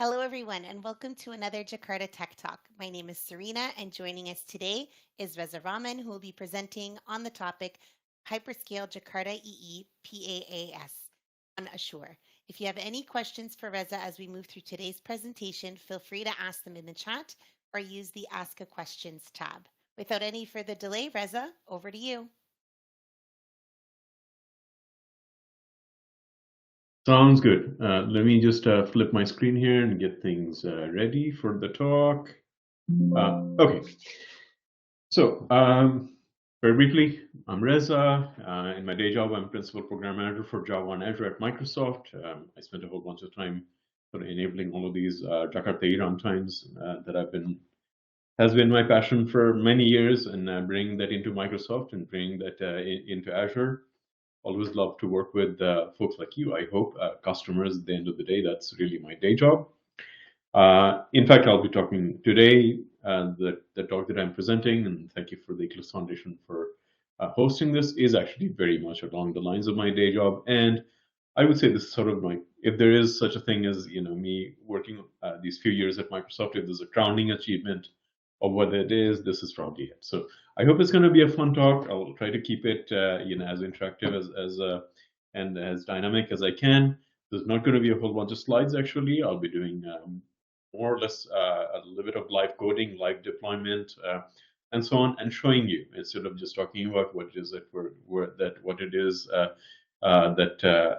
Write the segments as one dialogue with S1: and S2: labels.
S1: Hello, everyone, and welcome to another Jakarta Tech Talk. My name is Serena, and joining us today is Reza Rahman, who will be presenting on the topic Hyperscale Jakarta EE PaaS on Azure. If you have any questions for Reza as we move through today's presentation, feel free to ask them in the chat or use the Ask a Questions tab. Without any further delay, Reza, over to you.
S2: Sounds good. Let me just flip my screen here and get things ready for the talk. Okay. So, very briefly, I'm Reza. In my day job, I'm Principal Program Manager for Java on Azure at Microsoft. I spent a whole bunch of time sort of enabling all of these Jakarta EE runtimes that has been my passion for many years, and bringing that into Microsoft and bringing that into Azure. Always love to work with folks like you. I hope customers at the end of the day. That's really my day job. In fact, I'll be talking today, the talk that I'm presenting, and thank you for the Eclipse Foundation for hosting this, is actually very much along the lines of my day job. And I would say this is sort of my, if there is such a thing as, me working these few years at Microsoft, if there's a crowning achievement of what it is, this is probably it. So I hope it's going to be a fun talk. I'll try to keep it, as interactive and as dynamic as I can. There's not going to be a whole bunch of slides. Actually, I'll be doing more or less a little bit of live coding, live deployment, and so on, and showing you instead of just talking about what it is that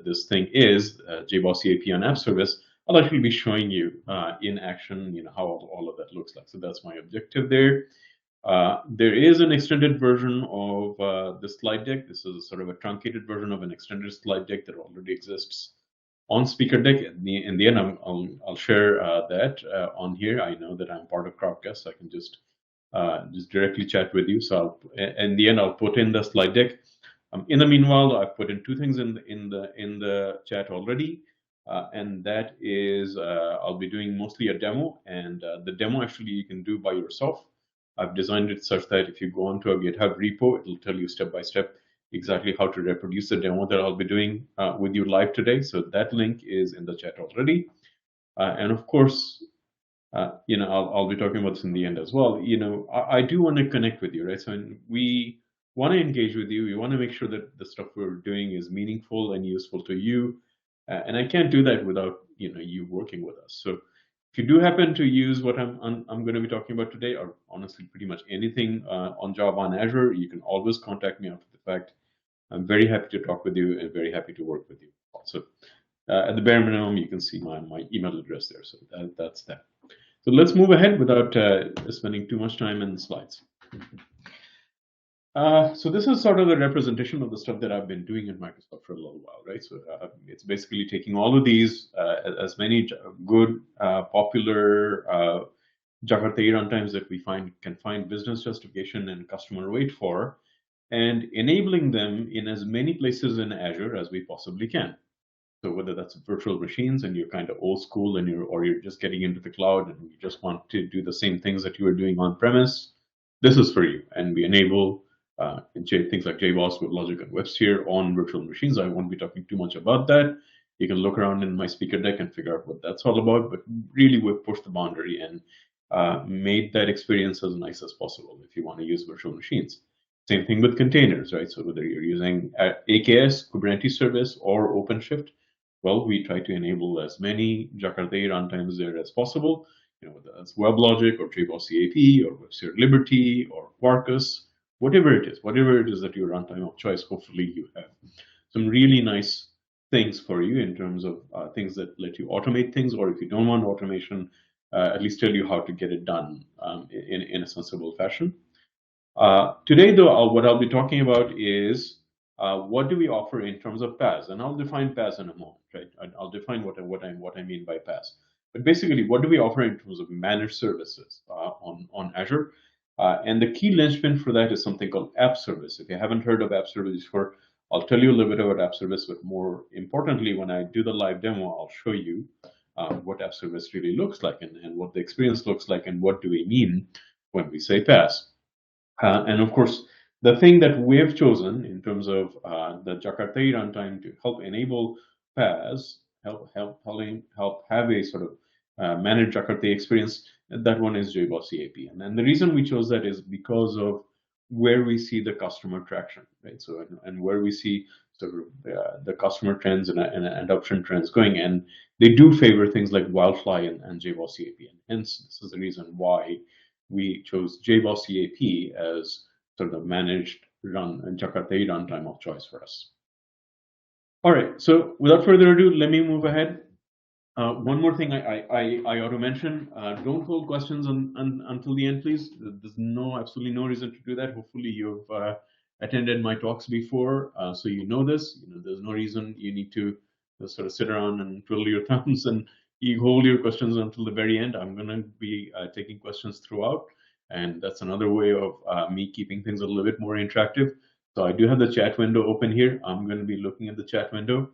S2: this thing is, JBoss EAP on App Service. I'll actually be showing you in action, how all of that looks like. So that's my objective there. There is an extended version of the slide deck. This is sort of a truncated version of an extended slide deck that already exists on Speaker Deck. In the end, I'll share that on here. I know that I'm part of Crowdcast, so I can just directly chat with you. So in the end, I'll put in the slide deck. In the meanwhile, I've put in two things in the chat already. And that is, I'll be doing mostly a demo, and the demo actually you can do by yourself. I've designed it such that if you go onto a GitHub repo, it'll tell you step by step exactly how to reproduce the demo that I'll be doing with you live today. So that link is in the chat already. And of course, I'll be talking about this in the end as well. I do want to connect with you, right? So we want to engage with you. We want to make sure that the stuff we're doing is meaningful and useful to you. And I can't do that without you working with us. So if you do happen to use what I'm going to be talking about today, or honestly pretty much anything on Java on Azure, you can always contact me after the fact. I'm very happy to talk with you and very happy to work with you. Also, at the bare minimum, you can see my email address there. So that's that. So let's move ahead without spending too much time in the slides. So this is sort of a representation of the stuff that I've been doing in Microsoft for a little while, right? So it's basically taking all of these, as many good, popular Jakarta EE runtimes that we can find business justification and customer wait for, and enabling them in as many places in Azure as we possibly can. So whether that's virtual machines and you're kind of old school and you're just getting into the cloud and you just want to do the same things that you were doing on premise, this is for you. And we enable things like JBoss, WebLogic, and WebSphere on virtual machines. I won't be talking too much about that. You can look around in my speaker deck and figure out what that's all about. But really, we've pushed the boundary and made that experience as nice as possible if you want to use virtual machines. Same thing with containers, right? So whether you're using AKS, Kubernetes service, or OpenShift, well, we try to enable as many Jakarta EE runtimes there as possible. Whether that's WebLogic or JBoss EAP or WebSphere Liberty or Quarkus, whatever it is that your runtime of choice, hopefully you have some really nice things for you in terms of things that let you automate things, or if you don't want automation, at least tell you how to get it done in a sensible fashion. Today, though, what I'll be talking about is what do we offer in terms of PaaS, and I'll define PaaS in a moment, right? I'll define what I mean by PaaS. But basically, what do we offer in terms of managed services on Azure? And the key linchpin for that is something called App Service. If you haven't heard of App Service before, I'll tell you a little bit about App Service, but more importantly, when I do the live demo, I'll show you what App Service really looks like and what the experience looks like and what do we mean when we say PaaS. And of course, the thing that we've chosen in terms of the Jakarta EE runtime to help enable PaaS, help have a sort of managed Jakarta experience. That one is JBoss EAP. And the reason we chose that is because of where we see the customer traction, right? So, and where we see sort of the customer trends and adoption trends going. And they do favor things like Wildfly and JBoss EAP. And hence, this is the reason why we chose JBoss EAP as sort of the managed run and Jakarta runtime of choice for us. All right, so without further ado, let me move ahead. One more thing I ought to mention, don't hold questions until the end, please. There's absolutely no reason to do that. Hopefully you've attended my talks before, so you know this. There's no reason you need to just sort of sit around and twiddle your thumbs and you hold your questions until the very end. I'm going to be taking questions throughout, and that's another way of me keeping things a little bit more interactive. So I do have the chat window open here. I'm going to be looking at the chat window.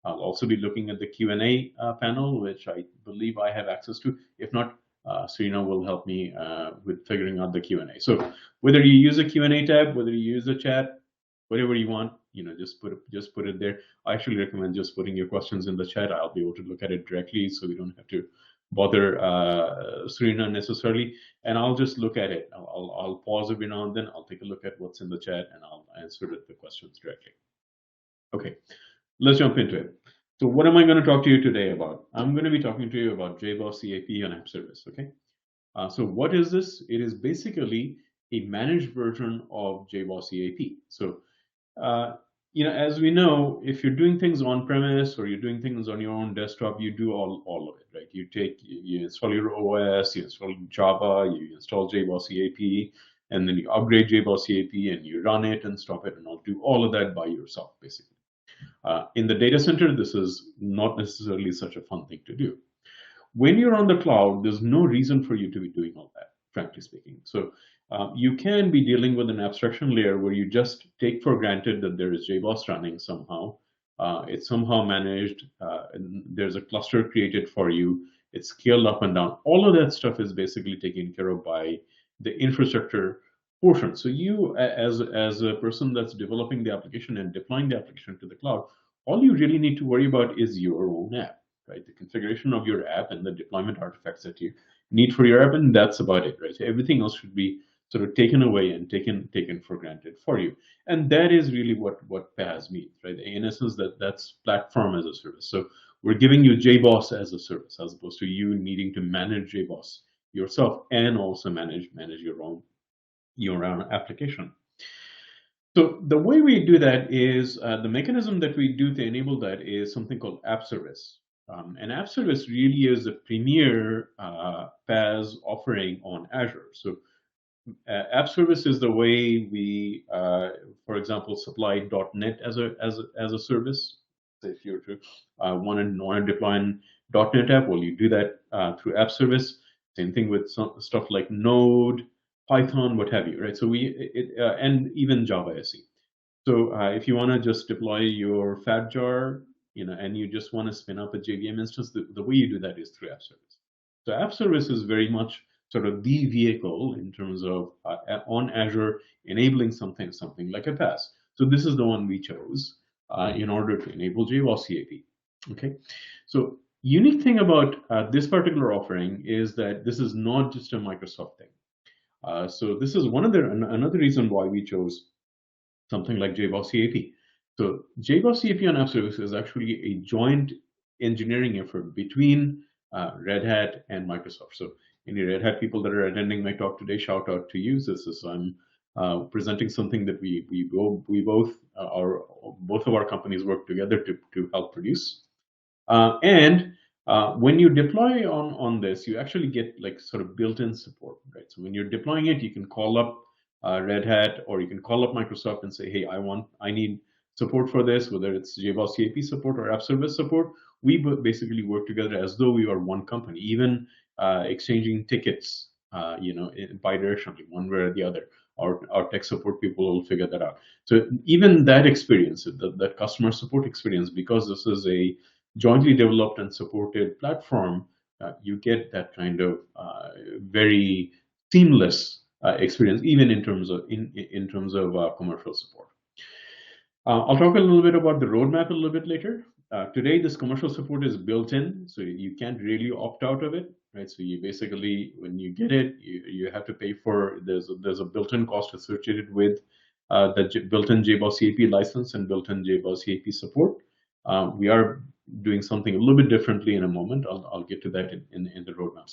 S2: I'll also be looking at the Q&A panel, which I believe I have access to. If not, Serena will help me with figuring out the Q&A. So whether you use a Q&A tab, whether you use the chat, whatever you want, just put it there. I actually recommend just putting your questions in the chat. I'll be able to look at it directly, so we don't have to bother Serena necessarily. And I'll just look at it. I'll pause every now and then. I'll take a look at what's in the chat, and I'll answer the questions directly. Okay. Let's jump into it. So what am I going to talk to you today about? I'm going to be talking to you about JBoss EAP and App Service. Okay. So what is this? It is basically a managed version of JBoss EAP. So, as we know, if you're doing things on premise or you're doing things on your own desktop, you do all of it, right? You install your OS, you install Java, you install JBoss EAP, and then you upgrade JBoss EAP and you run it and stop it, and I'll do all of that by yourself, basically. In the data center, this is not necessarily such a fun thing to do. When you're on the cloud, there's no reason for you to be doing all that, frankly speaking. So you can be dealing with an abstraction layer where you just take for granted that there is JBoss running somehow. It's somehow managed. And there's a cluster created for you. It's scaled up and down. All of that stuff is basically taken care of by the infrastructure portion. So you, as a person that's developing the application and deploying the application to the cloud, all you really need to worry about is your own app, right? The configuration of your app and the deployment artifacts that you need for your app, and that's about it, right? So everything else should be sort of taken away and taken for granted for you. And that is really what PaaS means, right? In essence, that's platform as a service. So we're giving you JBoss as a service, as opposed to you needing to manage JBoss yourself and also manage your own application. So the way we do that is the mechanism that we do to enable that is something called App Service. And App Service really is the premier PaaS offering on Azure. So App Service is the way we, for example, supply .NET as a service. So if you're to want to deploy an .NET app, well, you do that through App Service. Same thing with some stuff like Node, Python, what have you, right? So and even Java SE. So if you want to just deploy your fat jar, and you just want to spin up a JVM instance, the way you do that is through App Service. So App Service is very much sort of the vehicle in terms of on Azure enabling something like a PaaS. So this is the one we chose in order to enable JBoss EAP. Okay, so unique thing about this particular offering is that this is not just a Microsoft thing. So this is another reason why we chose something like JBoss EAP. So JBoss EAP on App Service is actually a joint engineering effort between Red Hat and Microsoft. So any Red Hat people that are attending my talk today, shout out to you. This is I'm presenting something that we both of our companies work together to help produce. When you deploy on this, you actually get like sort of built-in support, right? So when you're deploying it, you can call up Red Hat, or you can call up Microsoft and say, hey, I need support for this, whether it's JBoss EAP support or App Service support. We basically work together as though we are one company, even exchanging tickets, bidirectionally, one way or the other. Our tech support people will figure that out. So even that experience, that customer support experience, because this is a jointly developed and supported platform, you get that kind of very seamless experience, even in terms of commercial support. I'll talk a little bit about the roadmap a little bit later. Today, this commercial support is built in, so you can't really opt out of it, right? So you basically, when you get it, you have to pay for, there's a built-in cost associated with the built-in JBoss EAP license and built-in JBoss EAP support. We are doing something a little bit differently in a moment. I'll get to that in the roadmap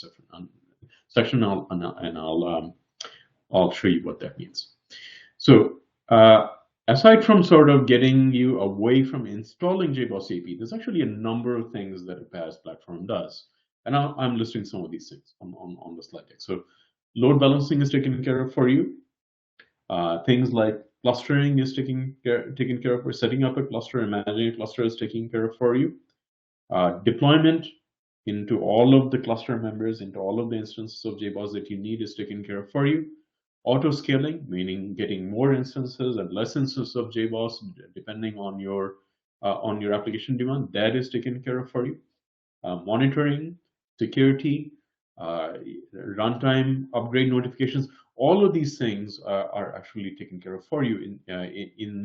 S2: section, and I'll show you what that means. So aside from sort of getting you away from installing JBoss EAP, there's actually a number of things that a PaaS platform does. And I'm listing some of these things on the slide deck. So load balancing is taken care of for you. Things like clustering is taken care of. We're setting up a cluster and managing a cluster is taken care of for you. Deployment into all of the cluster members, into all of the instances of JBoss that you need is taken care of for you. Auto scaling, meaning getting more instances and less instances of JBoss depending on your application demand, that is taken care of for you. Monitoring, security, runtime, upgrade notifications, all of these things are actually taken care of for you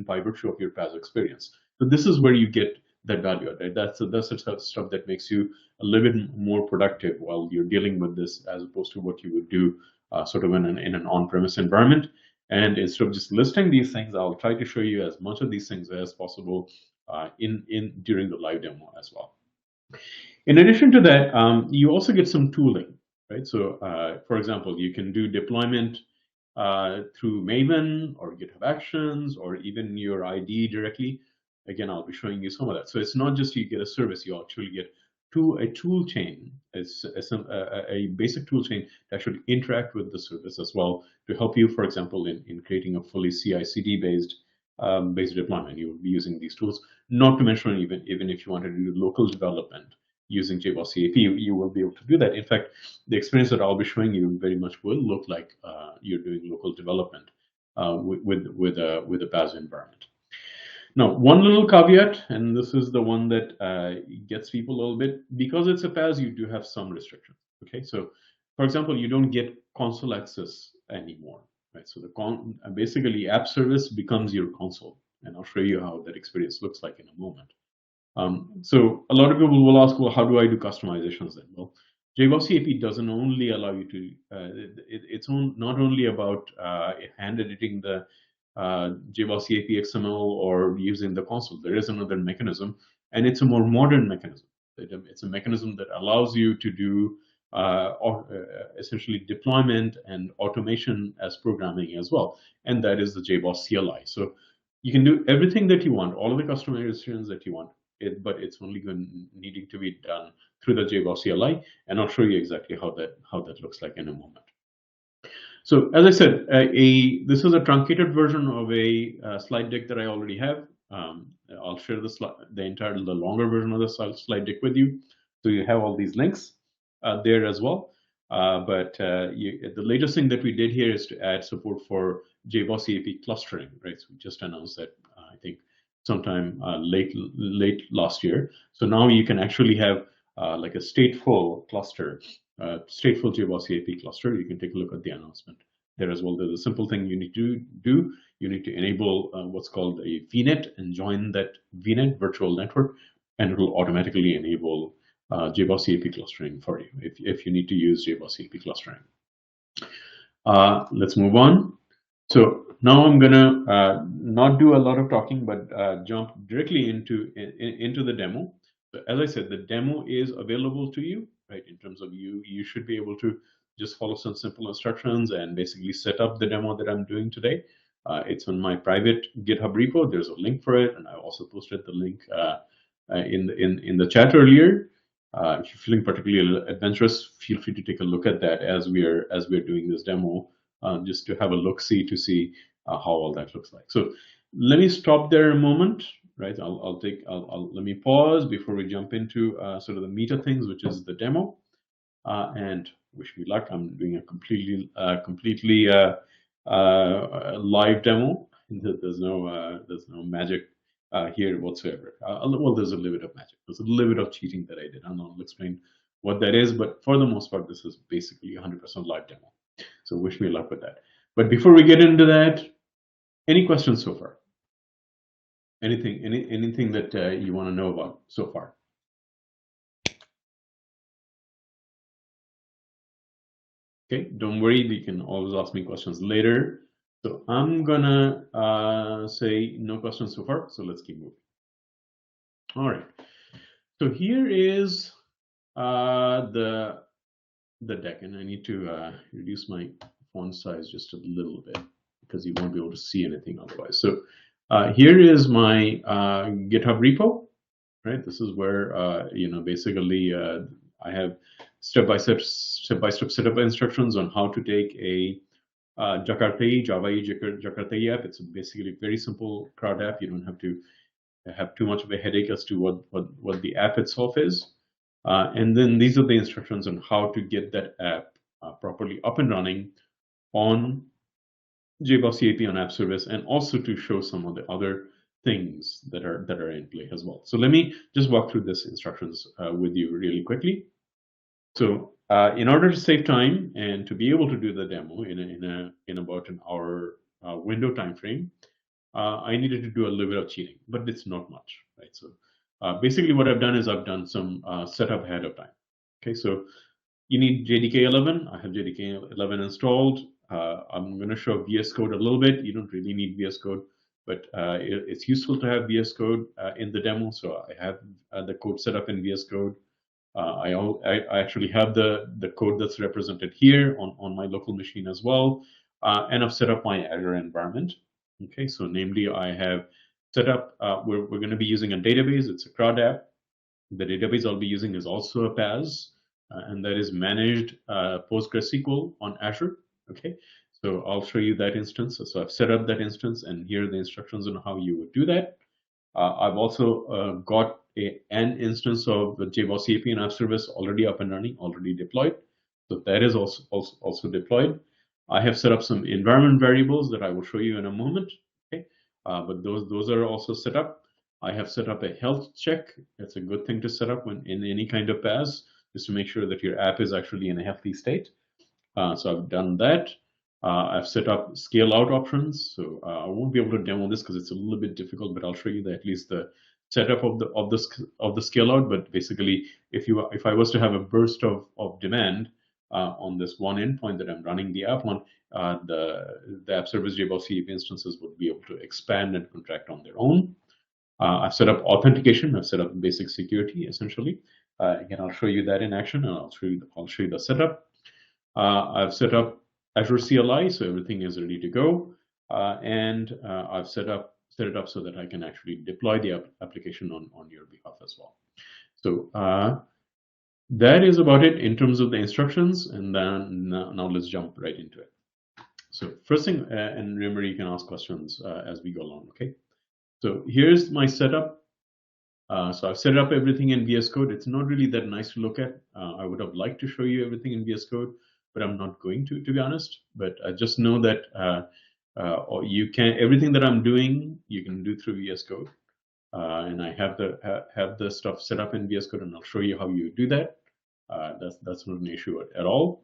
S2: by virtue of your PaaS experience. So this is where you get that value, right? That's the stuff that makes you a little bit more productive while you're dealing with this, as opposed to what you would do sort of in an on-premise environment. And instead of just listing these things, I'll try to show you as much of these things as possible during the live demo as well. In addition to that, you also get some tooling, right? So, for example, you can do deployment through Maven or GitHub Actions or even your IDE directly. Again, I'll be showing you some of that. So it's not just you get a service, you actually get a tool chain, a basic tool chain that should interact with the service as well to help you, for example, in creating a fully CI/CD based deployment. You will be using these tools. Not to mention, even if you wanted to do local development using JBoss EAP, you will be able to do that. In fact, the experience that I'll be showing you very much will look like you're doing local development with a PaaS environment. Now, one little caveat, and this is the one that gets people a little bit, because it's a PaaS, you do have some restrictions. Okay, so for example, you don't get console access anymore, right? So basically, app service becomes your console, and I'll show you how that experience looks like in a moment. So a lot of people will ask, well, how do I do customizations then? Well, JBoss EAP doesn't only allow you to, it's not only about hand editing the JBoss EAP XML or using the console. There is another mechanism, and it's a more modern mechanism. It's a mechanism that allows you to do essentially deployment and automation as programming as well, and that is the JBoss CLI. So you can do everything that you want, all of the customizations that you want, but it's only needing to be done through the JBoss CLI, and I'll show you exactly how that looks like in a moment. So as I said, this is a truncated version of a slide deck that I already have. I'll share the longer version of the slide deck with you, so you have all these links there as well. But the latest thing that we did here is to add support for JBoss EAP clustering, right? So we just announced that I think sometime late last year. So now you can actually have like a stateful cluster, stateful JBoss EAP cluster. You can take a look at the announcement there as well. There's a simple thing you need to do. You need to enable what's called a VNet and join that VNet virtual network, and it will automatically enable JBoss EAP clustering for you if you need to use JBoss EAP clustering. Let's move on. So now I'm gonna not do a lot of talking, but jump directly into the demo. So as I said, the demo is available to you, right? In terms of you should be able to just follow some simple instructions and basically set up the demo that I'm doing today. It's on my private GitHub repo. There's a link for it, and I also posted the link in the chat earlier. If you're feeling particularly adventurous, feel free to take a look at that as we're doing this demo, just to have a look-see to see how all that looks like. So let me stop there a moment, right? Let me pause before we jump into sort of the meat of things, which is the demo, and wish me luck. I'm doing a completely live demo. There's no magic here whatsoever. Well, there's a little bit of magic. There's a little bit of cheating that I did. I'll explain what that is, but for the most part, this is basically 100% live demo. So wish me luck with that. But before we get into that, any questions so far? anything that you want to know about so far? Okay, don't worry, you can always ask me questions later. So I'm gonna say no questions so far, so let's keep moving. All right, so here is the deck, and I need to reduce my font size just a little bit because you won't be able to see anything otherwise. So here is my GitHub repo, right? This is where basically I have step-by-step setup instructions on how to take a Jakarta EE, Java EE Jakarta EE app. It's basically a very simple CRUD app. You don't have to have too much of a headache as to what the app itself is. And then these are the instructions on how to get that app properly up and running on JBoss EAP on app service, and also to show some of the other things that are in play as well. So let me just walk through these instructions with you really quickly. So in order to save time and to be able to do the demo in about an hour window time frame, I needed to do a little bit of cheating, but it's not much, right? So basically what I've done is I've done some setup ahead of time. Okay, so you need JDK 11. I have JDK 11 installed. I'm going to show VS Code a little bit. You don't really need VS Code, but it's useful to have VS Code in the demo. So I have the code set up in VS Code. I actually have the code that's represented here on my local machine as well. And I've set up my Azure environment. Okay, so namely I have set up, we're going to be using a database. It's a CRUD app. The database I'll be using is also a PaaS, and that is managed PostgreSQL on Azure. Okay, so I'll show you that instance. So I've set up that instance, and here are the instructions on how you would do that. I've also got an instance of the JBoss EAP and app service already up and running, already deployed. So that is also deployed. I have set up some environment variables that I will show you in a moment. Okay, but those are also set up. I have set up a health check. It's a good thing to set up when in any kind of PaaS, just to make sure that your app is actually in a healthy state. So I've done that. I've set up scale out options. So I won't be able to demo this because it's a little bit difficult, but I'll show you at least the setup of the scale out. But basically, if I was to have a burst of demand on this one endpoint that I'm running the app on, the app service JBoss EAP instances would be able to expand and contract on their own. I've set up authentication. I've set up basic security essentially. Again, I'll show you that in action, and I'll show you the setup. I've set up Azure CLI, so everything is ready to go, and I've set it up so that I can actually deploy the application on your behalf as well. So that is about it in terms of the instructions, and then now let's jump right into it. So first thing, and remember you can ask questions as we go along, okay? So here's my setup. So I've set up everything in VS Code. It's not really that nice to look at. I would have liked to show you everything in VS Code, but I'm not going to be honest. But I just know that you can, everything that I'm doing, you can do through VS Code. And I have the stuff set up in VS Code, and I'll show you how you do that. That's not an issue at all.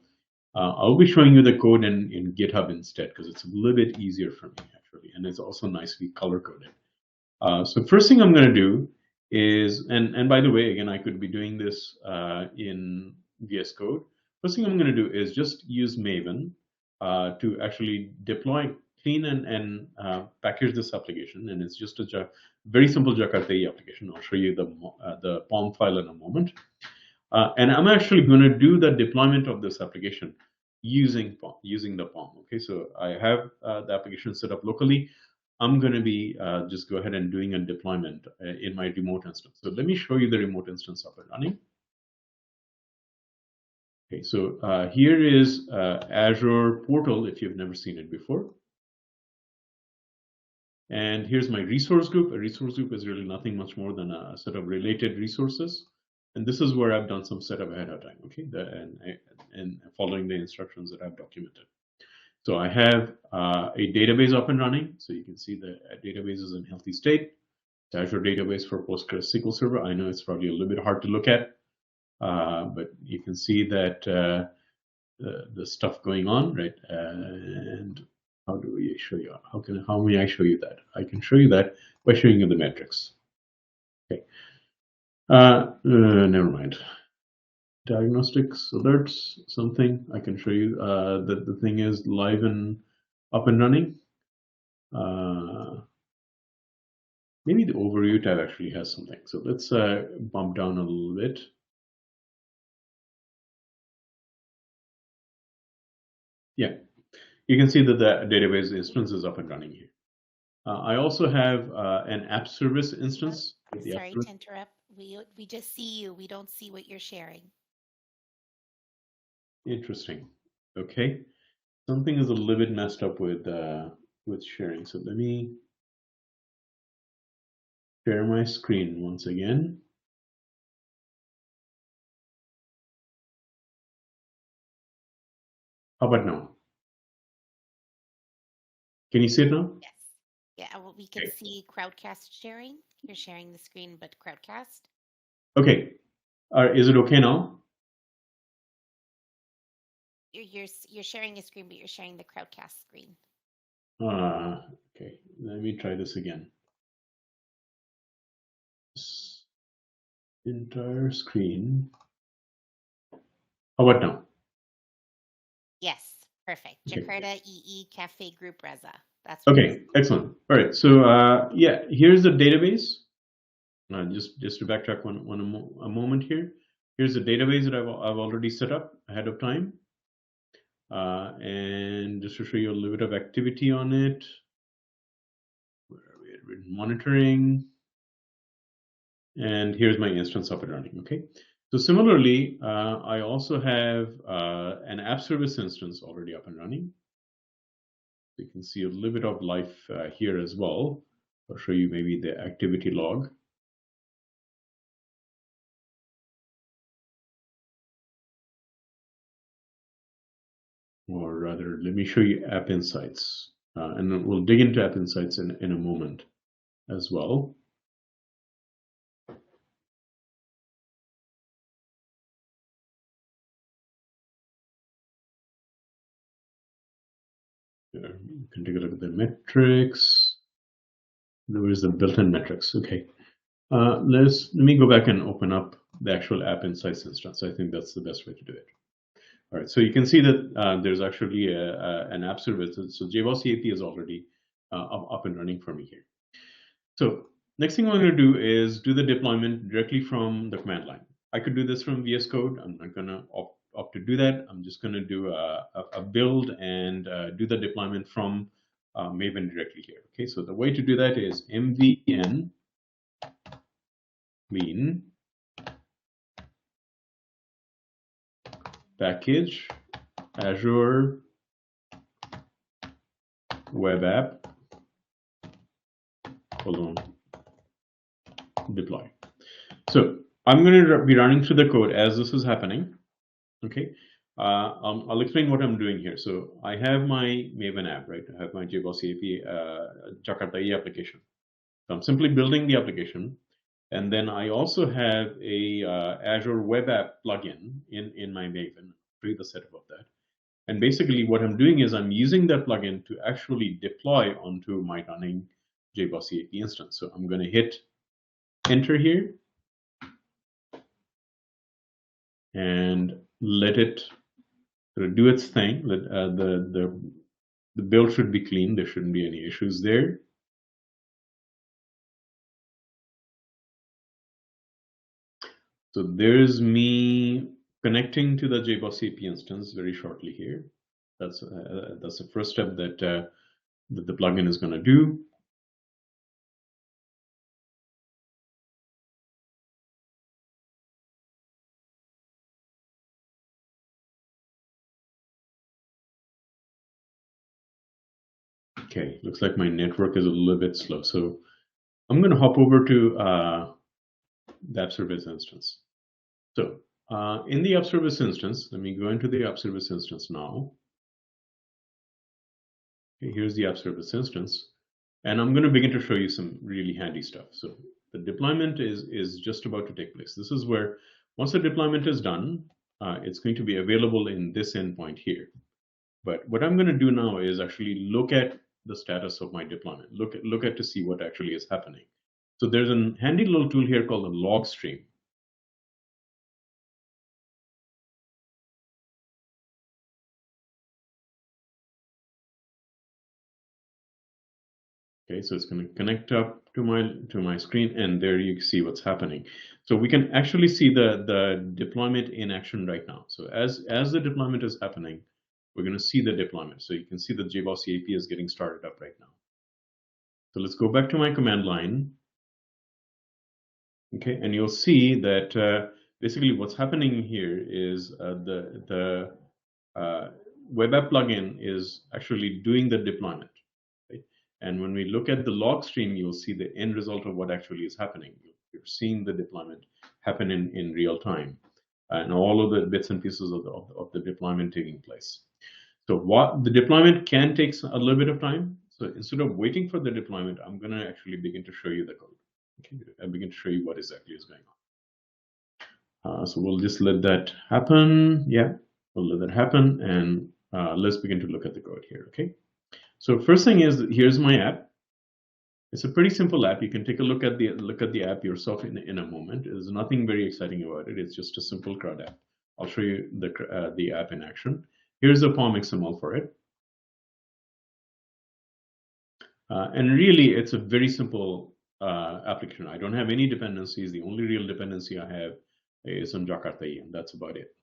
S2: I'll be showing you the code in GitHub instead because it's a little bit easier for me actually, and it's also nicely color coded. So first thing I'm going to do is, and by the way, again, I could be doing this in VS Code. First thing I'm going to do is just use Maven to actually deploy, clean, and package this application. And it's just a very simple Jakarta EE application. I'll show you the POM file in a moment. And I'm actually going to do the deployment of this application using the POM. Okay, so I have the application set up locally. I'm going to be just go ahead and doing a deployment in my remote instance. So let me show you the remote instance up and running. Okay, so here is Azure portal if you've never seen it before. And here's my resource group. A resource group is really nothing much more than a set of related resources. And this is where I've done some setup ahead of time, okay, and following the instructions that I've documented. So I have a database up and running. So you can see the database is in healthy state. It's Azure database for PostgreSQL Server. I know it's probably a little bit hard to look at, but you can see that the stuff going on, right? And how do we show you? How may I show you that? I can show you that by showing you the metrics. Okay. Never mind. Diagnostics, alerts, something I can show you that the thing is live and up and running. Maybe the overview tab actually has something. So let's bump down a little bit. Yeah, you can see that the database instance is up and running here. I also have an app service instance.
S1: Sorry to interrupt. We just see you. We don't see what you're sharing.
S2: Interesting. Okay, something is a little bit messed up with sharing. So let me share my screen once again. How about now? Can you see it now?
S1: Yes. Yeah, well, we can see Crowdcast sharing. You're sharing the screen, but Crowdcast.
S2: Okay. Is it okay now?
S1: You're sharing a screen, but you're sharing the Crowdcast screen.
S2: Okay. Let me try this again. This entire screen. How about now?
S1: Yes, perfect. Jakarta EE Cafe Group Reza. That's
S2: okay. Excellent. All right. So yeah, here's the database. Just to backtrack a moment here. Here's the database that I've already set up ahead of time. And just to show you a little bit of activity on it. Where are we at? Monitoring. And here's my instance up and running. Okay. So similarly, I also have an app service instance already up and running. You can see a little bit of life here as well. I'll show you maybe the activity log. Or rather, let me show you App Insights. And then we'll dig into App Insights in a moment as well. You can take a look at the metrics. Where's the built-in metrics? Okay. Let me go back and open up the actual App Insights instance. I think that's the best way to do it. All right, so you can see that there's actually an app service. So JBoss EAP is already up and running for me here. So next thing I'm going to do is do the deployment directly from the command line. I could do this from VS Code. I'm not going to opt to do that. I'm just going to do a build and do the deployment from Maven directly here. Okay, so the way to do that is mvn clean package Azure web app deploy. So I'm going to be running through the code as this is happening. Okay, I'll explain what I'm doing here. So I have my Maven app, right? I have my JBoss EAP Jakarta EE application. So I'm simply building the application. And then I also have a Azure web app plugin in my Maven. I'll show you the setup of that. And basically what I'm doing is I'm using that plugin to actually deploy onto my running JBoss EAP instance. So I'm going to hit enter here and let it sort of do its thing. Let, the build should be clean. There shouldn't be any issues there. So there's me connecting to the JBoss EAP instance very shortly here. That's the first step that that the plugin is going to do. Okay, looks like my network is a little bit slow. So I'm going to hop over to the app service instance. So in the app service instance, let me go into the app service instance now. Okay, here's the app service instance. And I'm going to begin to show you some really handy stuff. So the deployment is just about to take place. This is where once the deployment is done, it's going to be available in this endpoint here. But what I'm going to do now is actually look at the status of my deployment. Look at to see what actually is happening. So there's a handy little tool here called the log stream. Okay, so it's going to connect up to my screen, and there you see what's happening. So we can actually see the deployment in action right now. So as the deployment is happening, we're going to see the deployment. So you can see the JBoss EAP is getting started up right now. So let's go back to my command line. Okay, and you'll see that basically what's happening here is the web app plugin is actually doing the deployment. Right? And when we look at the log stream, you'll see the end result of what actually is happening. You're seeing the deployment happen in real time, and all of the bits and pieces of the deployment taking place. So what the deployment can take a little bit of time. So instead of waiting for the deployment, I'm going to actually begin to show you the code. Okay, I begin to show you what exactly is going on. So we'll just let that happen. Yeah, we'll let that happen, and let's begin to look at the code here. Okay. So first thing is, here's my app. It's a pretty simple app. You can take a look at the app yourself in a moment. There's nothing very exciting about it. It's just a simple CRUD app. I'll show you the app in action. Here's the POM XML for it. And really, it's a very simple application. I don't have any dependencies. The only real dependency I have is on Jakarta EE, and that's about it.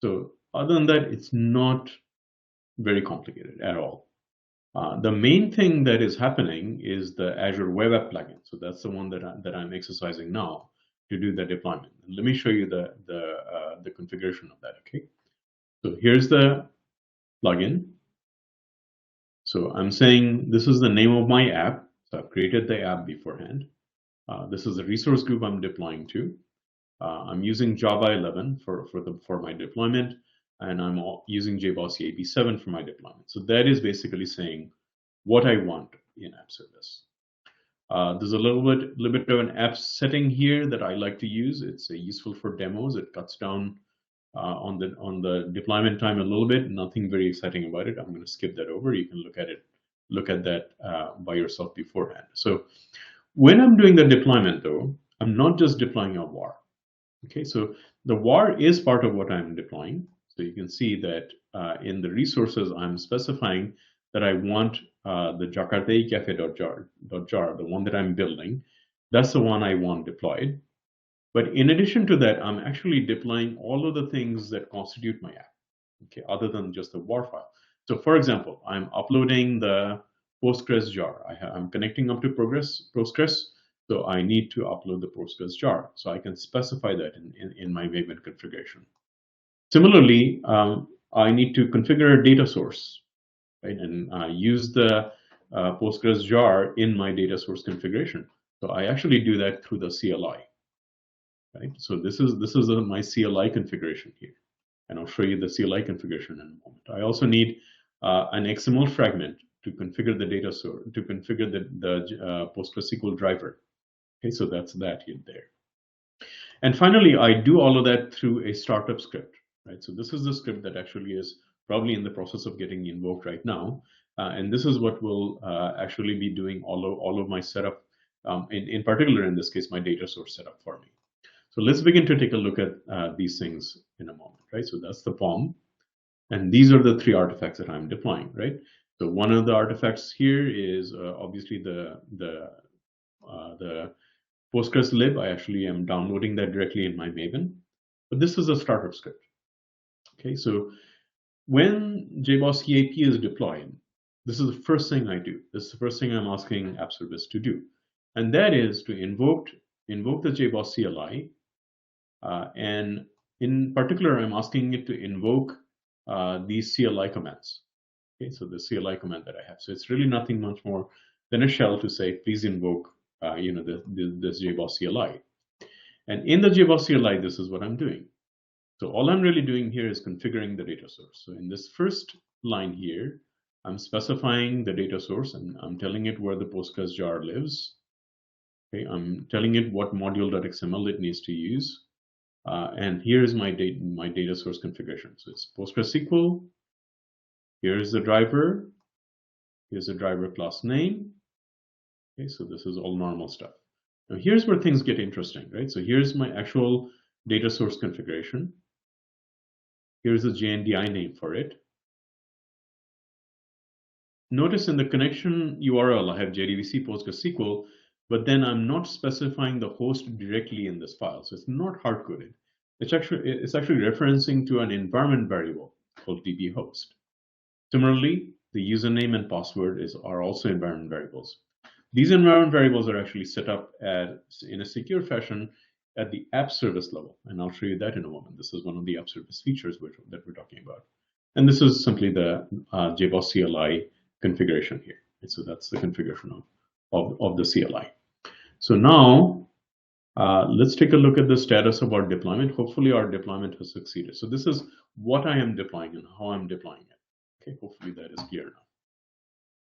S2: So other than that, it's not very complicated at all. The main thing that is happening is the Azure Web App plugin. So that's the one that I'm exercising now to do the deployment. And let me show you the configuration of that. Okay. So here's the plugin. So I'm saying this is the name of my app. So I've created the app beforehand. This is the resource group I'm deploying to. I'm using Java 11 for my deployment, and I'm using JBoss EAP 7 for my deployment. So that is basically saying what I want in app service. There's a little bit of an app setting here that I like to use. It's useful for demos. It cuts down on the deployment time a little bit. Nothing very exciting about it. I'm going to skip that over. You can look at that by yourself beforehand. So when I'm doing the deployment, though, I'm not just deploying a var. Okay, so the var is part of what I'm deploying. So you can see that in the resources, I'm specifying that I want the Jakarta EE cafe.jar, the one that I'm building. That's the one I want deployed. But in addition to that, I'm actually deploying all of the things that constitute my app, okay, other than just the var file. So for example, I'm uploading the Postgres jar. I'm connecting up to Postgres. So I need to upload the Postgres jar. So I can specify that in my Maven configuration. Similarly, I need to configure a data source, right? And use the Postgres jar in my data source configuration. So I actually do that through the CLI, right? So this is my CLI configuration here. And I'll show you the CLI configuration in a moment. I also need an XML fragment to configure the data source, to configure the PostgreSQL driver. Okay, so that's that in there. And finally, I do all of that through a startup script, right? So this is the script that actually is probably in the process of getting invoked right now. And this is what will actually be doing all of my setup, in particular, in this case, my data source setup for me. So let's begin to take a look at these things in a moment, right? So that's the POM. And these are the three artifacts that I'm deploying, right? So one of the artifacts here is obviously the Postgres lib. I actually am downloading that directly in my Maven, but this is a startup script. Okay, so when JBoss EAP is deployed, this is the first thing I do. This is the first thing I'm asking app service to do, and that is to invoke the JBoss CLI, and in particular, I'm asking it to invoke these CLI commands. Okay, so the CLI command that I have. So it's really nothing much more than a shell to say, please invoke this JBoss CLI. And in the JBoss CLI, this is what I'm doing. So all I'm really doing here is configuring the data source. So in this first line here, I'm specifying the data source, and I'm telling it where the Postgres jar lives. Okay, I'm telling it what module.xml it needs to use. And here is my data source configuration. So it's PostgreSQL. Here's the driver. Here's a driver class name. Okay, so this is all normal stuff. Now here's where things get interesting, right? So here's my actual data source configuration. Here's the JNDI name for it. Notice in the connection URL, I have JDBC PostgreSQL, but then I'm not specifying the host directly in this file. So it's not hard-coded. It's actually referencing to an environment variable called dbhost. Similarly, the username and password are also environment variables. These environment variables are actually set up in a secure fashion at the app service level, and I'll show you that in a moment. This is one of the app service features that we're talking about. And this is simply the JBoss CLI configuration here. And so that's the configuration of the CLI. So now let's take a look at the status of our deployment. Hopefully our deployment has succeeded. So this is what I am deploying and how I'm deploying it. Okay, hopefully that is clear now.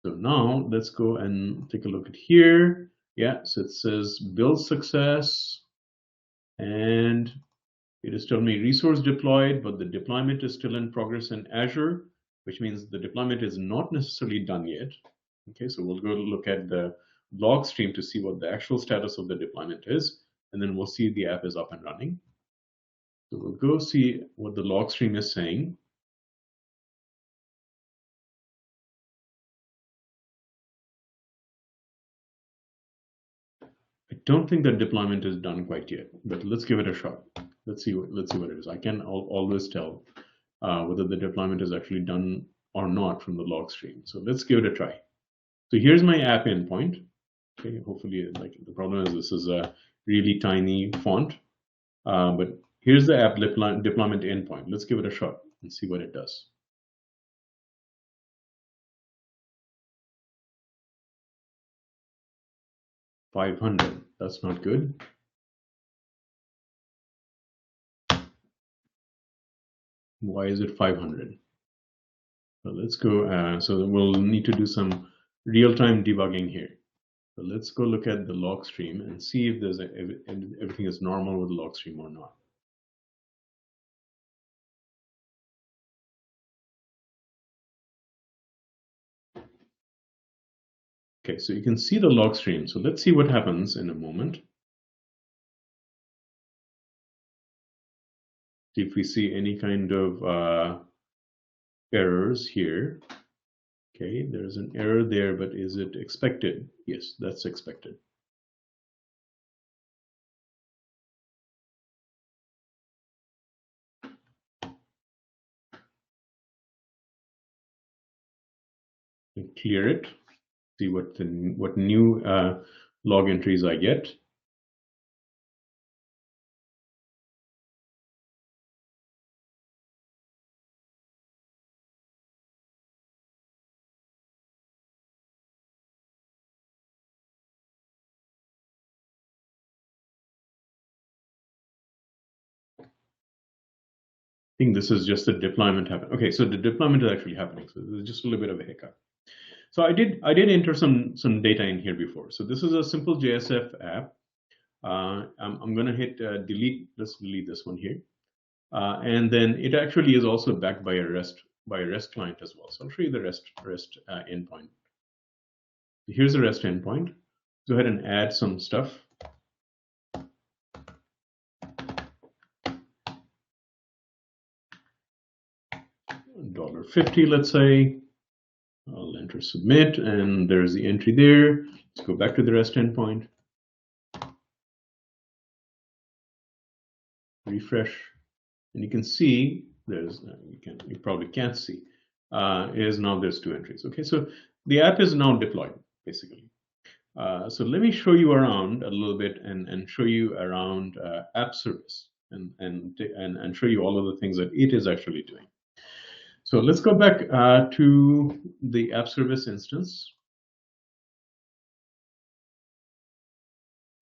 S2: So now let's go and take a look at here. Yeah, so it says build success, and it is telling me resource deployed, but the deployment is still in progress in Azure, which means the deployment is not necessarily done yet. Okay, so we'll go look at the log stream to see what the actual status of the deployment is, and then we'll see the app is up and running. So we'll go see what the log stream is saying. I don't think that deployment is done quite yet, but let's give it a shot. Let's see what it is. I can always tell whether the deployment is actually done or not from the log stream. So let's give it a try. So here's my app endpoint. Okay, hopefully, like the problem is this is a really tiny font, but here's the app deployment endpoint. Let's give it a shot and see what it does. $500. That's not good. Why is it 500? So let's go. So we'll need to do some real-time debugging here. So let's go look at the log stream and see if there's everything is normal with the log stream or not. Okay, so you can see the log stream. So let's see what happens in a moment. See if we see any kind of errors here. Okay, there's an error there, but is it expected? Yes, that's expected. And clear it. See what new log entries I get. I think this is just the deployment happening. Okay, so the deployment is actually happening. So there's just a little bit of a hiccup. So I did enter some data in here before. So this is a simple JSF app. I'm going to hit delete. Let's delete this one here. And then it actually is also backed by a REST client as well. So I'll show you the REST endpoint. Here's the REST endpoint. Go ahead and add some stuff. $50, let's say. I'll enter submit, and there's the entry there. Let's go back to the REST endpoint. Refresh, and you can see there's you probably can't see is now there's 2 entries. Okay, so the app is now deployed basically. So let me show you around a little bit and show you around app service and show you all of the things that it is actually doing. So let's go back to the app service instance.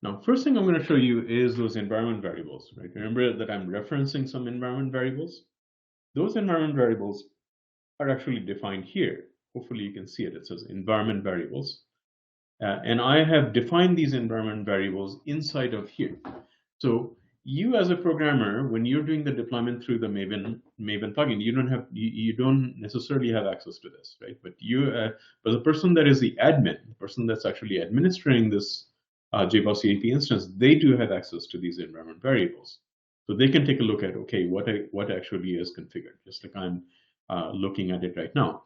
S2: Now, first thing I'm going to show you is those environment variables, right? Remember that I'm referencing some environment variables. Those environment variables are actually defined here. Hopefully you can see it. It says environment variables. And I have defined these environment variables inside of here. So you as a programmer, when you're doing the deployment through the Maven plugin, you don't necessarily have access to this, right? But but the person that is the admin, the person that's actually administering this JBoss EAP instance, they do have access to these environment variables. So they can take a look at, okay, what actually is configured, just like I'm looking at it right now.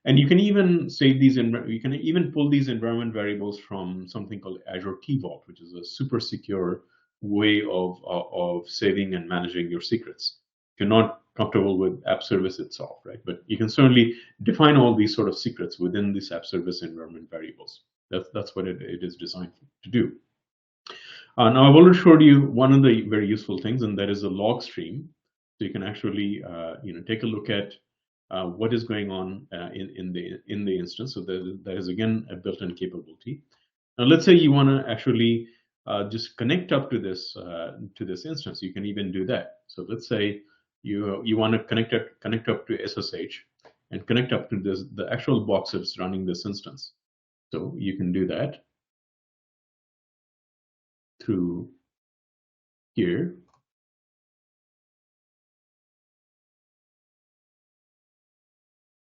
S2: And you can even save these, you can even pull these environment variables from something called Azure Key Vault, which is a super secure way of saving and managing your secrets. If you're not comfortable with app service itself, right? But you can certainly define all these sort of secrets within this app service environment variables. That's what it is designed to do. Now I've already showed you one of the very useful things, and that is a log stream. So you can actually take a look at what is going on in the instance. So there is again a built-in capability. Now let's say you want to actually just connect up to this instance. You can even do that. So let's say you want to connect up to SSH and connect up to the actual box that's running this instance. So you can do that through here.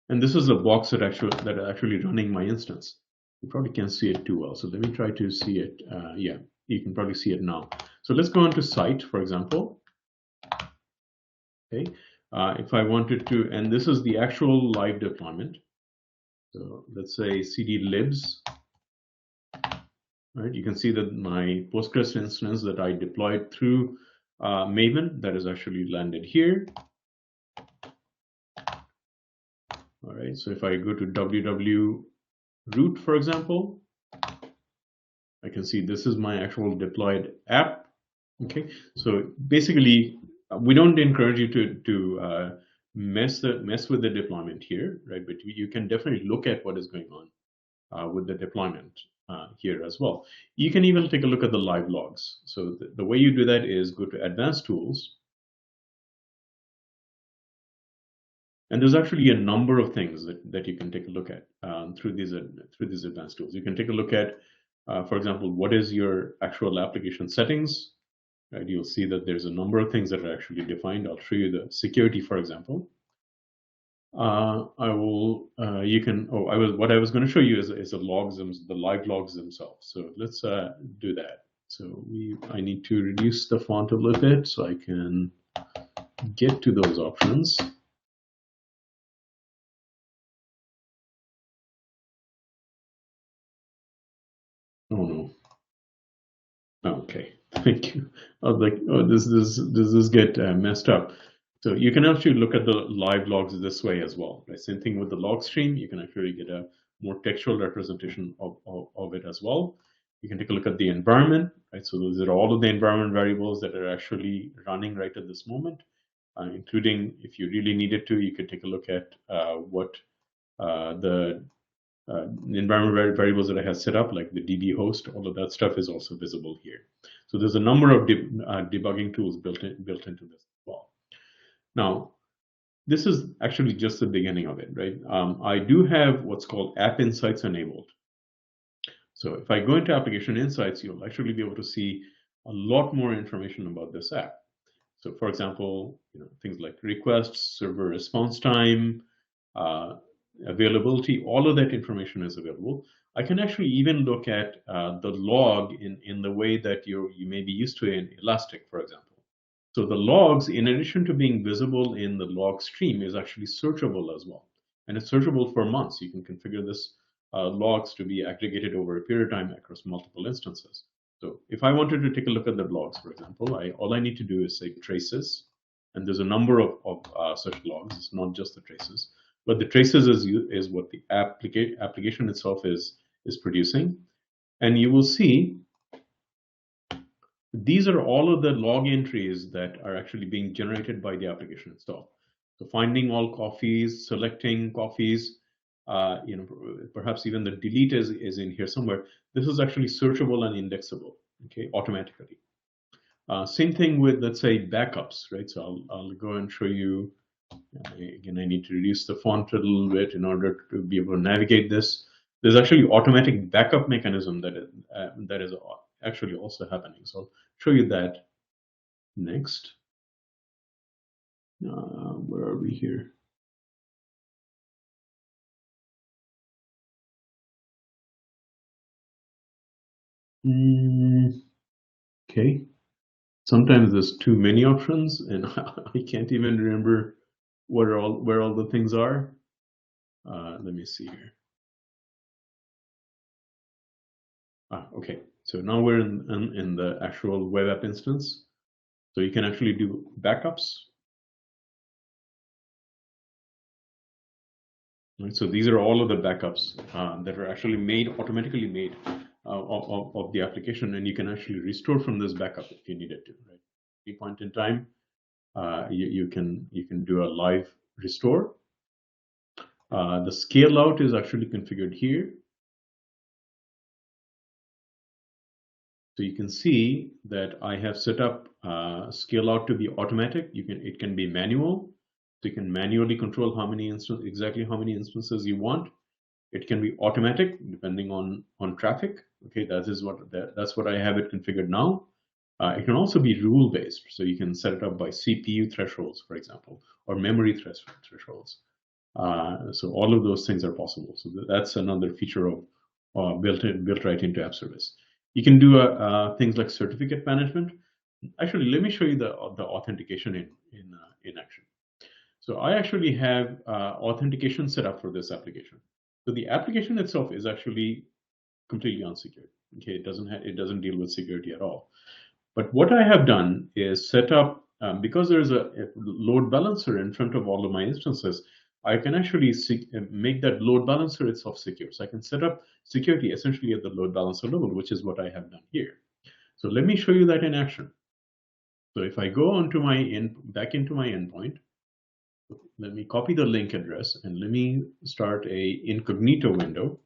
S2: And this is the box that actually running my instance. You probably can't see it too well. So let me try to see it. Yeah, you can probably see it now. So let's go on to site, for example. Okay, if I wanted to, and this is the actual live deployment. So let's say cd libs. Right, you can see that my Postgres instance that I deployed through Maven, that is actually landed here. All right, so if I go to www root, for example, I can see this is my actual deployed app. Okay, so basically, we don't encourage you to mess with the deployment here, right? But you can definitely look at what is going on with the deployment here as well. You can even take a look at the live logs. So the way you do that is go to Advanced Tools. And there's actually a number of things that you can take a look at through these advanced tools. You can take a look at, for example, what is your actual application settings? Right, you'll see that there's a number of things that are actually defined. I'll show you the security, for example. What I was going to show you is the live logs themselves. So let's do that. So I need to reduce the font a little bit so I can get to those options. Oh no. Okay, thank you. I was like, oh, does this get messed up? So you can actually look at the live logs this way as well. Right? Same thing with the log stream. You can actually get a more textual representation of it as well. You can take a look at the environment. Right? So those are all of the environment variables that are actually running right at this moment, including if you really needed to, you could take a look at what the environment variables that I have set up, like the DB host, all of that stuff is also visible here. So there's a number of debugging tools built into this as well. Now, this is actually just the beginning of it, right? I do have what's called App Insights enabled. So if I go into Application Insights, you'll actually be able to see a lot more information about this app. So for example, things like requests, server response time, availability, all of that information is available. I can actually even look at the log in the way that you may be used to in Elastic, for example. So the logs, in addition to being visible in the log stream, is actually searchable as well. And it's searchable for months. You can configure this logs to be aggregated over a period of time across multiple instances. So if I wanted to take a look at the logs, for example, all I need to do is say traces. And there's a number of such logs. It's not just the traces. But the traces is what the application itself is producing. And you will see these are all of the log entries that are actually being generated by the application itself. So finding all coffees, selecting coffees, perhaps even the delete is in here somewhere. This is actually searchable and indexable, okay, automatically. Same thing with, let's say, backups, right? So I'll go and show you. Again, I need to reduce the font a little bit in order to be able to navigate this. There's actually automatic backup mechanism that is actually also happening. So I'll show you that. Next. Where are we here? Okay. Sometimes there's too many options, and I can't even remember where all the things are. Let me see here. Okay. So now we're in the actual web app instance. So you can actually do backups. Right? So these are all of the backups that are actually automatically made of the application, and you can actually restore from this backup if you needed to. Right? At any point in time, you can do a live restore. The scale out is actually configured here. So you can see that I have set up scale out to be automatic. It can be manual. So you can manually control exactly how many instances you want. It can be automatic depending on traffic. Okay, that's what I have it configured now. It can also be rule based. So you can set it up by CPU thresholds, for example, or memory thresholds. So all of those things are possible. So that's another feature of built right into App Service. You can do things like certificate management. Actually, let me show you the authentication in action. So I actually have authentication set up for this application. So the application itself is actually completely unsecured. Okay, it doesn't deal with security at all. But what I have done is set up because there's a load balancer in front of all of my instances. I can actually make that load balancer itself secure. So I can set up security essentially at the load balancer level, which is what I have done here. So let me show you that in action. So if I go onto back into my endpoint, let me copy the link address and let me start a incognito window.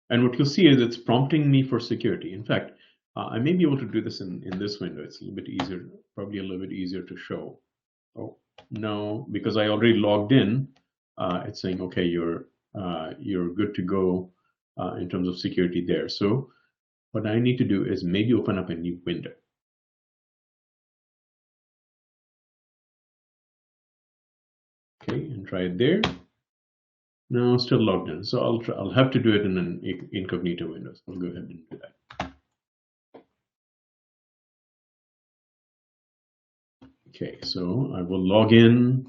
S2: And what you'll see is it's prompting me for security. In fact, I may be able to do this in this window. It's a little bit easier, probably a little bit easier to show. Oh, no, because I already logged in. It's saying, okay, you're good to go in terms of security there. So what I need to do is maybe open up a new window. Okay, and try it there. No, still logged in. So I'll have to do it in an incognito window. So I'll go ahead and do that. Okay, so I will log in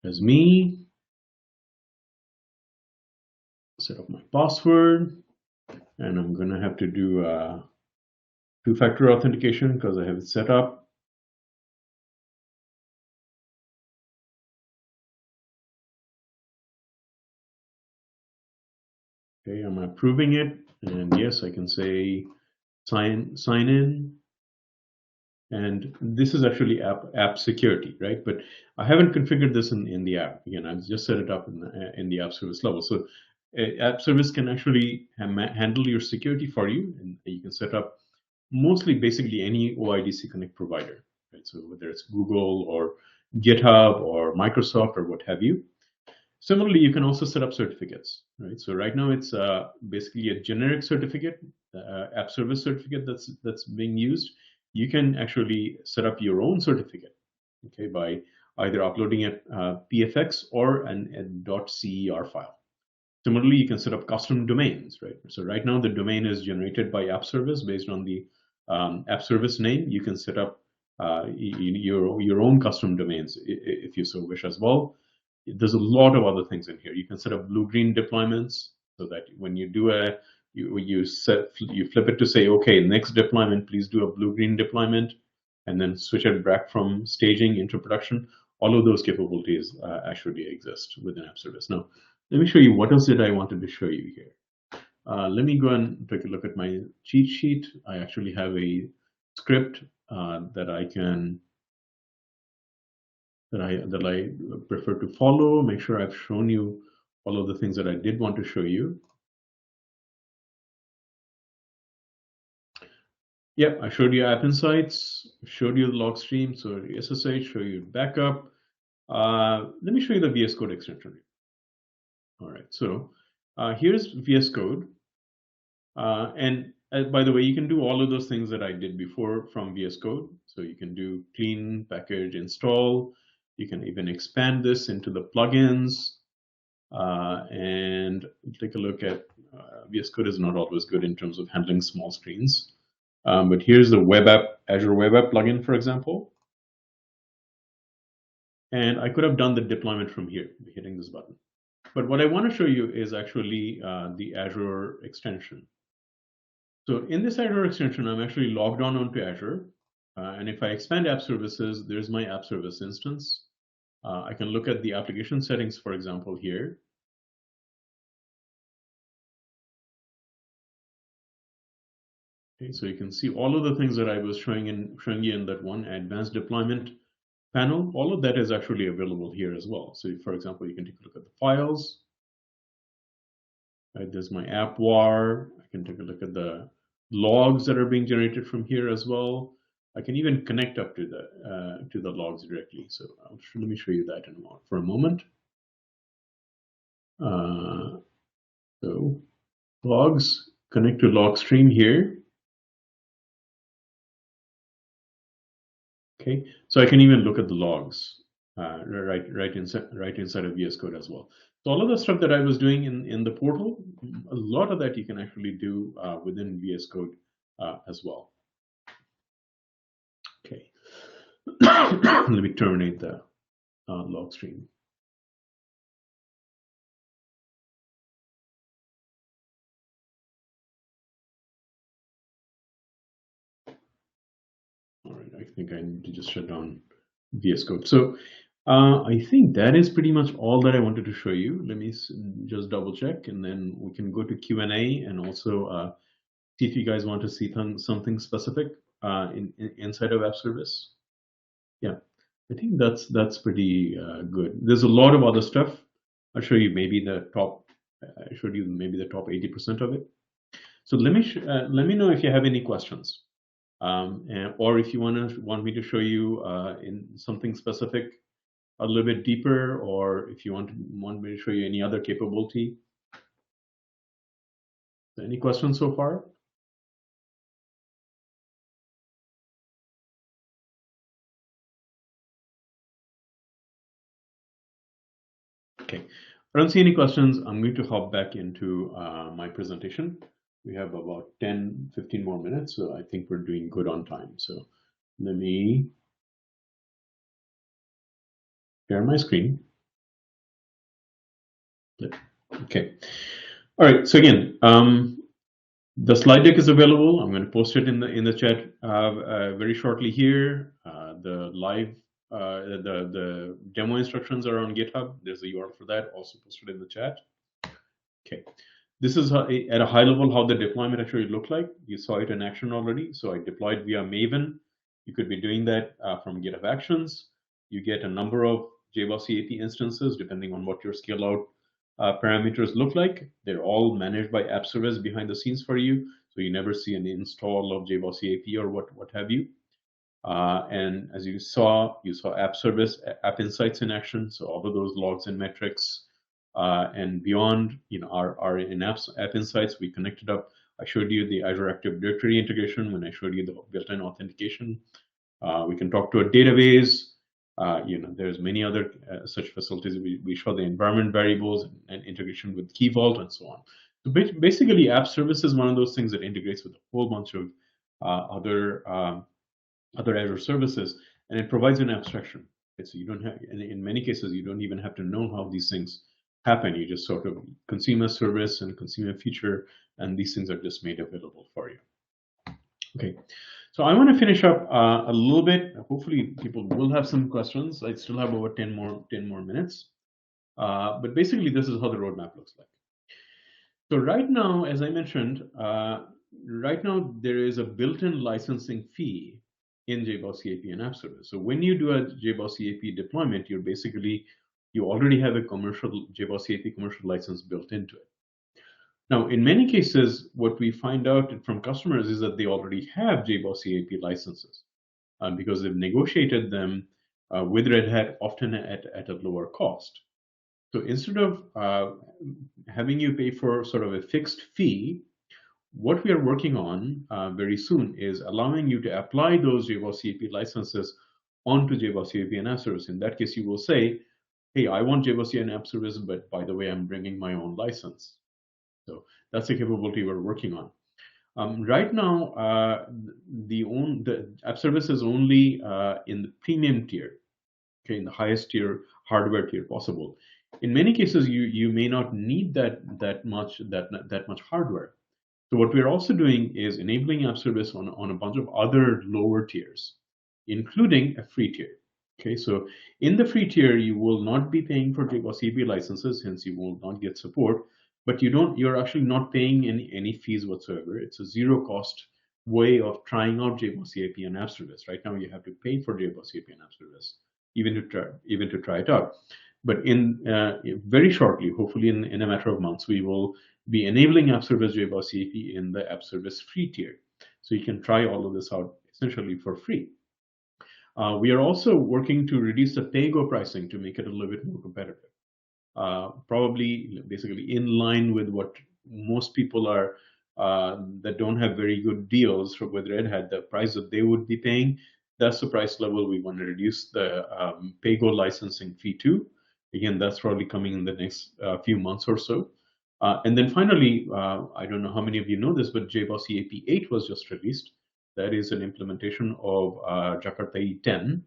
S2: as me, set up my password, and I'm going to have to do two-factor authentication because I have it set up. Okay, I'm approving it, and yes, I can say sign in. And this is actually app security, right? But I haven't configured this in the app. Again, I've just set it up in the app service level. So app service can actually handle your security for you, and you can set up mostly basically any OIDC Connect provider, right? So whether it's Google or GitHub or Microsoft or what have you. Similarly, you can also set up certificates, right? So right now it's basically a generic certificate, app service certificate that's being used. You can actually set up your own certificate, okay, by either uploading a PFX or a .cer file. Similarly, you can set up custom domains, right? So right now the domain is generated by app service based on the app service name. You can set up your own custom domains if you so wish as well. There's a lot of other things in here. You can set up blue-green deployments so that when you do you flip it to say, okay, next deployment, please do a blue-green deployment, and then switch it back from staging into production. All of those capabilities actually exist within app service. Now, let me show you what else did I wanted to show you here. Let me go and take a look at my cheat sheet. I actually have a script that I can that I prefer to follow. Make sure I've shown you all of the things that I did want to show you. Yep, I showed you App Insights, showed you the log stream, so SSH, show you backup. Let me show you the VS Code extension. All right, so here's VS Code. And by the way, you can do all of those things that I did before from VS Code. So you can do clean, package, install. You can even expand this into the plugins. And take a look at VS Code is not always good in terms of handling small screens. But here's the web app, Azure web app plugin, for example. And I could have done the deployment from here, hitting this button. But what I want to show you is actually the Azure extension. So in this Azure extension, I'm actually logged on onto Azure. And if I expand app services, there's my app service instance. I can look at the application settings, for example, here. Okay, so you can see all of the things that I was showing you in that one advanced deployment panel. All of that is actually available here as well. So, for example, you can take a look at the files. Right, there's my app var. I can take a look at the logs that are being generated from here as well. I can even connect up to the logs directly. So let me show you that for a moment. So logs, connect to log stream here. Okay, so I can even look at the logs right inside of VS Code as well. So all of the stuff that I was doing in the portal, a lot of that you can actually do within VS Code as well. Okay, let me terminate the log stream. All right, I think I need to just shut down VS Code. So I think that is pretty much all that I wanted to show you. Let me just double check, and then we can go to Q&A and also see if you guys want to see something specific inside of app service. Yeah, I think that's pretty good. There's a lot of other stuff. I'll show you maybe the top. I showed you maybe the top 80% of it. So let me know if you have any questions, or if you want me to show you in something specific a little bit deeper, or if you want me to show you any other capability. Any questions so far? Okay, I don't see any questions. I'm going to hop back into my presentation. We have about 10-15 more minutes, so I think we're doing good on time. So let me share my screen. Okay. All right. So again, the slide deck is available. I'm going to post it in the chat very shortly here. The live the demo instructions are on GitHub. There's a URL for that, also posted in the chat. Okay. This is at a high level how the deployment actually looked like. You saw it in action already. So I deployed via Maven. You could be doing that from GitHub Actions. You get a number of JBoss EAP instances depending on what your scale out parameters look like. They're all managed by app service behind the scenes for you. So you never see an install of JBoss EAP or what have you. And as you saw app service, app insights in action. So all of those logs and metrics and beyond, are in app insights. We connected up. I showed you the Azure Active Directory integration when I showed you the built-in authentication. We can talk to a database. There's many other such facilities. We show the environment variables and integration with Key Vault and so on. So basically, app service is one of those things that integrates with a whole bunch of other Azure services, and it provides an abstraction. Okay, so you don't have, in many cases, you don't even have to know how these things happen. You just sort of consume a service and consume a feature, and these things are just made available for you. Okay, so I want to finish up a little bit. Hopefully, people will have some questions. I still have over 10 more minutes, but basically, this is how the roadmap looks like. So right now, as I mentioned, right now there is a built-in licensing fee in JBoss EAP and App Service. So when you do a JBoss EAP deployment, you already have a commercial JBoss EAP commercial license built into it. Now, in many cases, what we find out from customers is that they already have JBoss EAP licenses because they've negotiated them with Red Hat, often at a lower cost. So instead of having you pay for sort of a fixed fee, what we are working on very soon is allowing you to apply those JBoss EAP licenses onto JBoss EAP and App Service. In that case, you will say, hey, I want JBoss EAP and App Service, but by the way, I'm bringing my own license. So that's a capability we're working on. Right now, the App Service is only in the premium tier, okay, in the highest tier hardware tier possible. In many cases, you may not need that much hardware. So what we're also doing is enabling App Service on a bunch of other lower tiers, including a free tier. Okay, so in the free tier, you will not be paying for JBoss EAP licenses, hence you will not get support, but you're actually not paying any fees whatsoever. It's a zero cost way of trying out JBoss EAP and App Service. Right now, you have to pay for JBoss EAP and App Service, even to try it out. But in very shortly, hopefully in a matter of months, we will be enabling App Service JBoss EAP in the App Service free tier. So you can try all of this out essentially for free. We are also working to reduce the pay-go pricing to make it a little bit more competitive. Probably basically in line with what most people are that don't have very good deals with Red Hat, the price that they would be paying, that's the price level we want to reduce the pay-go licensing fee to. Again, that's probably coming in the next few months or so. And then finally, I don't know how many of you know this, but JBoss EAP 8 was just released. That is an implementation of Jakarta EE 10.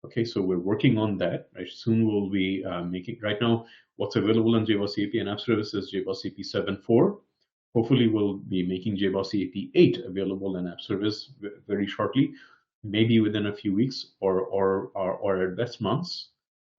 S2: Okay, so we're working on that. Right? Soon we'll be making, right now, what's available on JBoss EAP and App Service is JBoss EAP 7.4. Hopefully we'll be making JBoss EAP 8 available in App Service very shortly, maybe within a few weeks or at best months.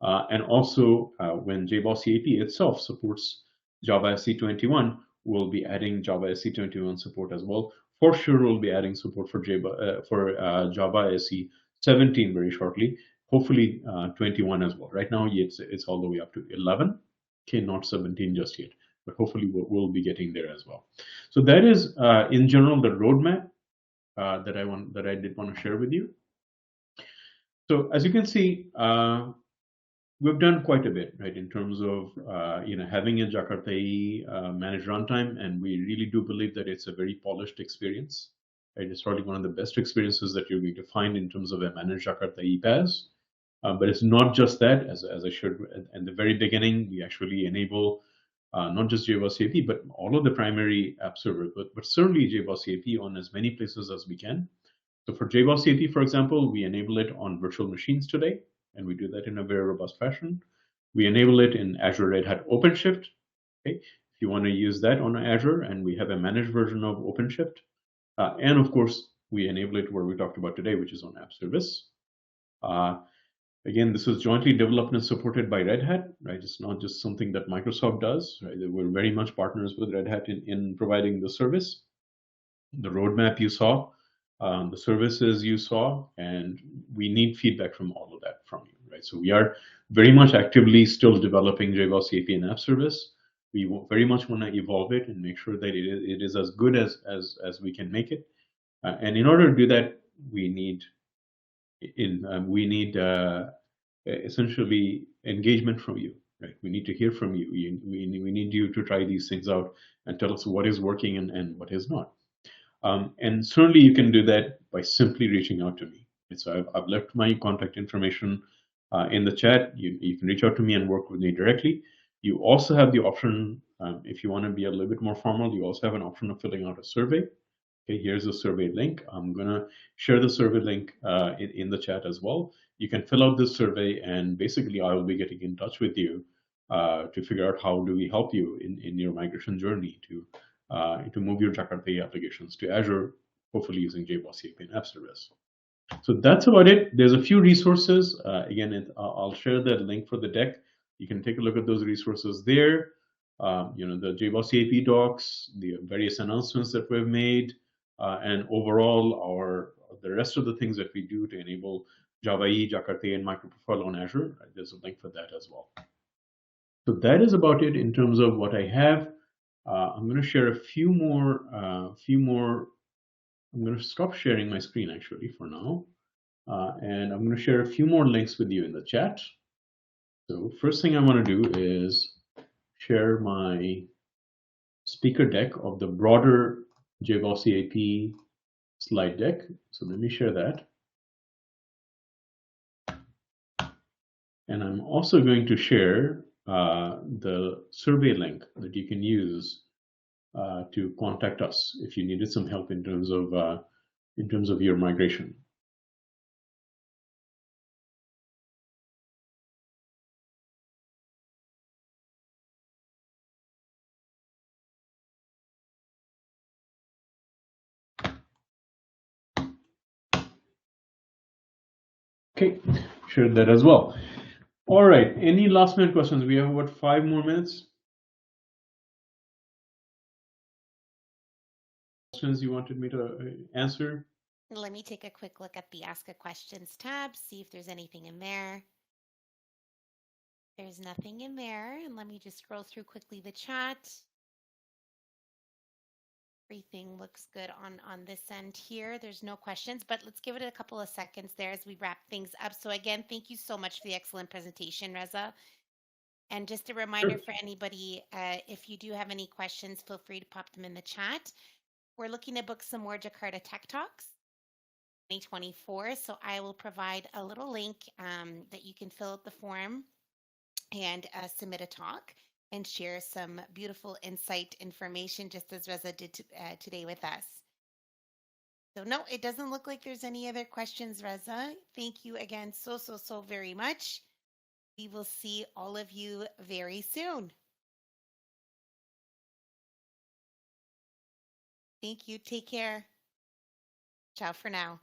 S2: And also when JBoss EAP itself supports Java SE21, we'll be adding Java SE21 support as well. For sure, we'll be adding support for Java SE 17 very shortly. Hopefully 21 as well. Right now, it's all the way up to 11. Okay, not 17 just yet, but hopefully we'll be getting there as well. So that is, in general, the roadmap that I did want to share with you. So as you can see, we've done quite a bit, right, in terms of having a Jakarta EE managed runtime, and we really do believe that it's a very polished experience. Right? It's probably one of the best experiences that you're going to find in terms of a managed Jakarta EE PaaS. But it's not just that. As I shared at the very beginning, we actually enable not just JBoss EAP, but all of the primary app servers, but certainly JBoss EAP on as many places as we can. So for JBoss EAP, for example, we enable it on virtual machines today, and we do that in a very robust fashion. We enable it in Azure Red Hat OpenShift. Okay, if you want to use that on Azure, and we have a managed version of OpenShift, and of course we enable it where we talked about today, which is on App Service. Again, this is jointly developed and supported by Red Hat, right? It's not just something that Microsoft does, right? We're very much partners with Red Hat in providing the service. The roadmap you saw, the services you saw, and we need feedback from all of that from you, right? So we are very much actively still developing JBoss EAP and App Service. We very much want to evolve it and make sure that it is as good as we can make it. And in order to do that, we need essentially engagement from you, right? We need to hear from you. We need you to try these things out and tell us what is working and what is not. And certainly you can do that by simply reaching out to me. So I've left my contact information in the chat. You can reach out to me and work with me directly. You also have the option, if you want to be a little bit more formal, you also have an option of filling out a survey. Okay, here's a survey link. I'm going to share the survey link in the chat as well. You can fill out this survey, and basically I will be getting in touch with you to figure out how do we help you in your migration journey to move your Jakarta EE applications to Azure, hopefully using JBoss EAP and App Service. So that's about it. There's a few resources. Again, I'll share the link for the deck. You can take a look at those resources there. The JBoss EAP docs, the various announcements that we've made, and overall the rest of the things that we do to enable Java EE, Jakarta EE, and microprofile on Azure. Right? There's a link for that as well. So that is about it in terms of what I have. I'm going to share a few more. I'm going to stop sharing my screen actually for now, and I'm going to share a few more links with you in the chat. So first thing I want to do is share my speaker deck of the broader JBoss EAP slide deck. So let me share that. And I'm also going to share the survey link that you can use to contact us if you needed some help in terms of your migration. Okay, shared that as well. All right, any last minute questions? We have about 5 more minutes. Questions you wanted me to answer?
S1: Let me take a quick look at the Ask a Questions tab, see if there's anything in there. There's nothing in there. And let me just scroll through quickly the chat. Everything looks good on this end here. There's no questions, but let's give it a couple of seconds there as we wrap things up. So again, thank you so much for the excellent presentation, Reza. And just a reminder for anybody, if you do have any questions, feel free to pop them in the chat. We're looking to book some more Jakarta Tech Talks 2024. So I will provide a little link that you can fill out the form and submit a talk and share some beautiful insight information, just as Reza did today with us. So no, it doesn't look like there's any other questions, Reza. Thank you again so very much. We will see all of you very soon. Thank you. Take care. Ciao for now.